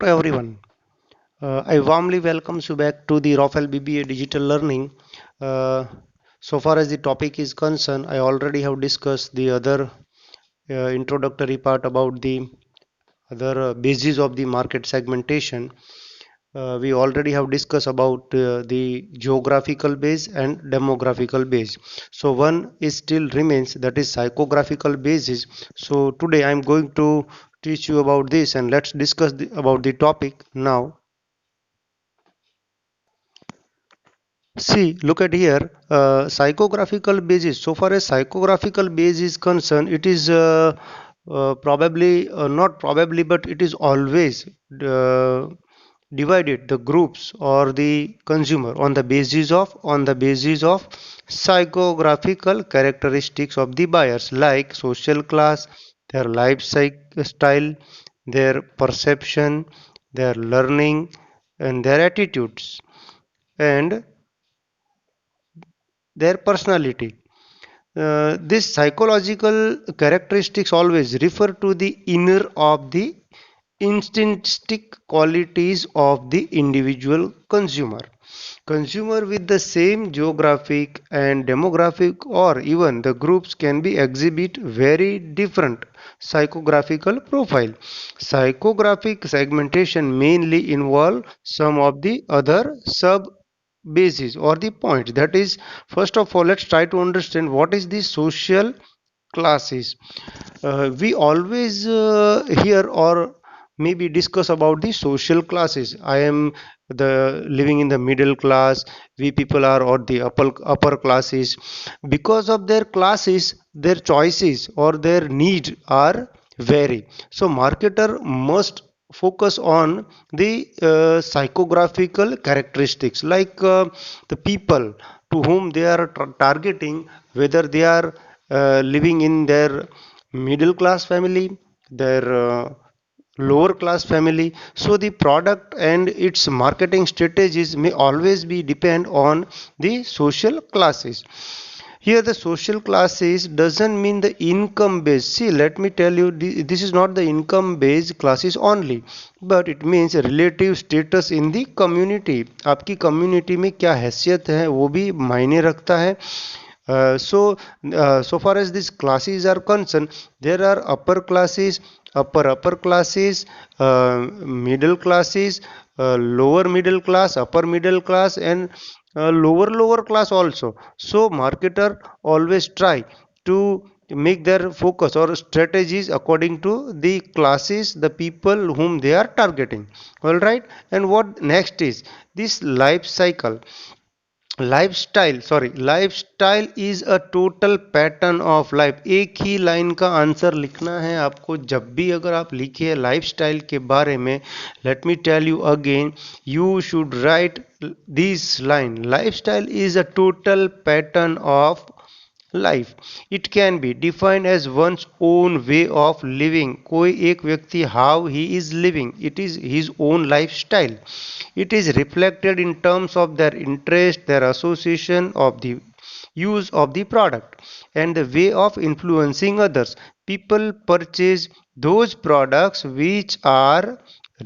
to everyone. I warmly welcome you back to the Rofel BBA Digital Learning. Uh, so far as the topic is concerned, I already have discussed the other introductory part about the other basis of the market segmentation. We already have discussed about the geographical base and demographical base. So one is still remains, that is psychographical basis. So today I'm going to teach you about this, and let's discuss about the topic now. See, look at here, psychographical basis. So far as psychographical base is concerned, it is probably, not probably, but it is always uh, divided the groups or the consumer on the basis of psychographical characteristics of the buyers, like social class, their lifestyle, their perception, their learning, and their attitudes, and their personality. This psychological characteristics always refer to the inner of the intrinsic qualities of the individual consumer. Consumer with the same geographic and demographic or even the groups can be exhibit very different psychographical profile. Psychographic segmentation mainly involve some of the other sub basis or the point. That is, first of all, let's try to understand what is the social classes. We always hear or maybe discuss about the social classes. I am the living in the middle class, we people are or the upper classes. Because of their classes, their choices or their need are vary. So marketer must focus on the psychographical characteristics, like the people to whom they are targeting, whether they are living in their middle class family, their lower class family. So the product and its marketing strategies may always be depend on the social classes. Here the social classes doesn't mean the income base. See, let me tell you, this is not the income based classes only, but it means relative status in the community. आपकी community में क्या हैसियत है वो भी मायने रखता है. So far as these classes are concerned, there are upper classes, upper classes, middle classes, lower middle class, upper middle class, and lower class also. So marketer always try to make their focus or strategies according to the classes, the people whom they are targeting. All right. And what next is this life cycle. Lifestyle is a total pattern of life. एक ही line का answer लिखना है आपको. जब भी अगर आप लिखिए लाइफस्टाइल के बारे में, let me tell you again, you should write this line. Lifestyle is a total pattern of life. It can be defined as one's own way of living. कोई एक व्यक्ति how he is living, it is his own life style. It is reflected in terms of their interest, their association of the use of the product, and the way of influencing others. People purchase those products which are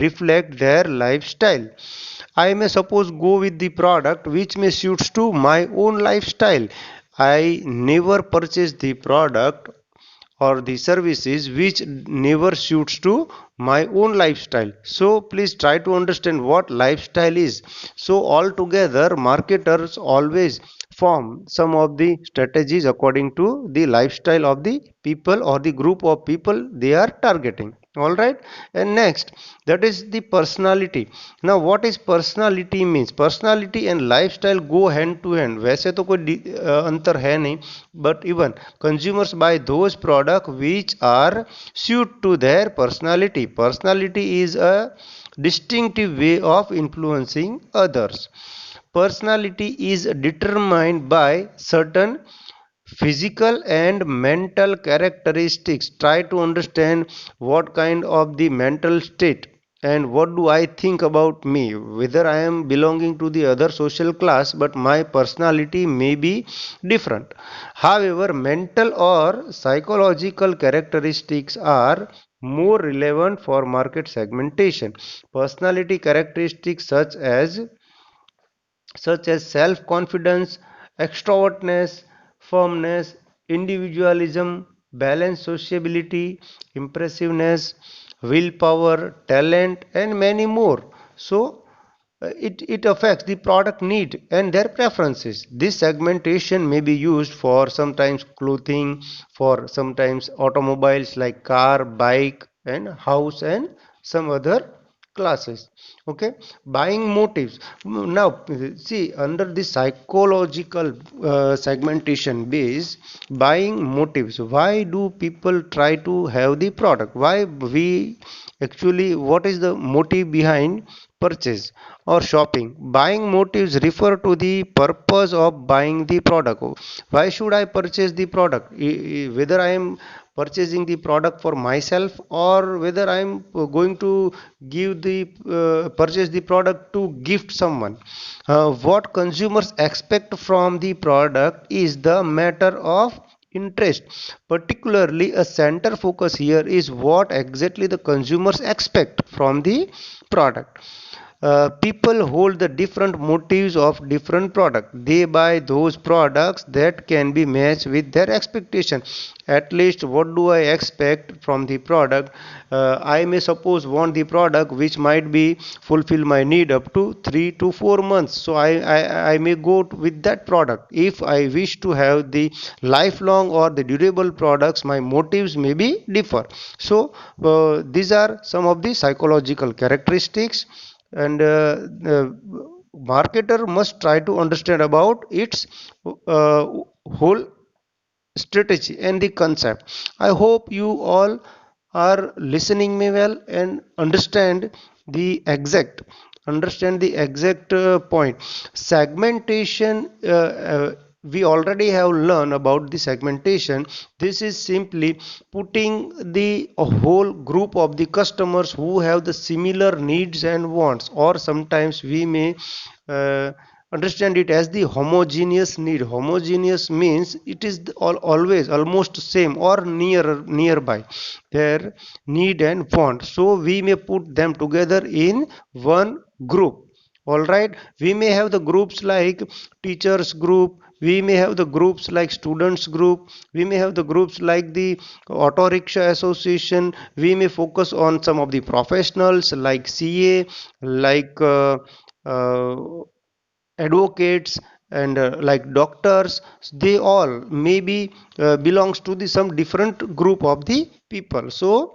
reflect their lifestyle. I may suppose go with the product which may suits to my own lifestyle. I never purchase the product or the services which never suits to my own lifestyle. So please try to understand what lifestyle is. So altogether marketers always form some of the strategies according to the lifestyle of the people or the group of people they are targeting. All right. And next, that is the personality. Now what is personality means? Personality and lifestyle go hand to hand. वैसे तो कोई अंतर है नहीं, but even consumers buy those products which are suit to their personality. Personality is a distinctive way of influencing others. Personality is determined by certain physical and mental characteristics. Try to understand what kind of the mental state and what do I think about me, whether I am belonging to the other social class, but my personality may be different. However, mental or psychological characteristics are more relevant for market segmentation. Personality characteristics such as self-confidence, extrovertness, firmness, individualism, balanced sociability, impressiveness, willpower, talent, and many more. So, it affects the product need and their preferences. This segmentation may be used for sometimes clothing, for sometimes automobiles like car, bike, and house, and some other classes. Okay, buying motives. Now see, under the psychological segmentation base, buying motives, why do people try to have the product, why we actually, what is the motive behind purchase or shopping? Buying motives refer to the purpose of buying the product. Why should I purchase the product? Whether I am purchasing the product for myself, or whether I am going to give the purchase the product to gift someone. What consumers expect from the product is the matter of interest. Particularly, a center focus here is what exactly the consumers expect from the product. People hold the different motives of different product. They buy those products that can be matched with their expectation. At least, what do I expect from the product? I may suppose want the product which might be fulfill my need up to 3 to 4 months, so I may go with that product. If I wish to have the lifelong or the durable products, my motives may be differ. So these are some of the psychological characteristics, and the marketer must try to understand about its uh, whole strategy and the concept. I hope you all are listening me well and understand the exact point. Segmentation, we already have learned about the segmentation. This is simply putting the a whole group of the customers who have the similar needs and wants, or sometimes we may uh, understand it as the homogeneous need. Homogeneous means it is always almost same or nearby their need and want, so we may put them together in one group. All right, we may have the groups like teachers group, we may have the groups like students group, we may have the groups like the auto rickshaw association, we may focus on some of the professionals like CA, like uh, advocates, and like doctors. They all maybe belongs to the some different group of the people. So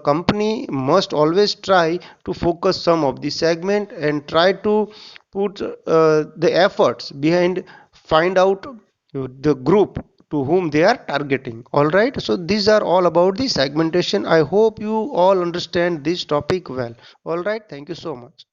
company must always try to focus some of the segment and try to put the efforts behind find out the group to whom they are targeting. All right, so these are all about the segmentation. I hope you all understand this topic well. All right, thank you so much.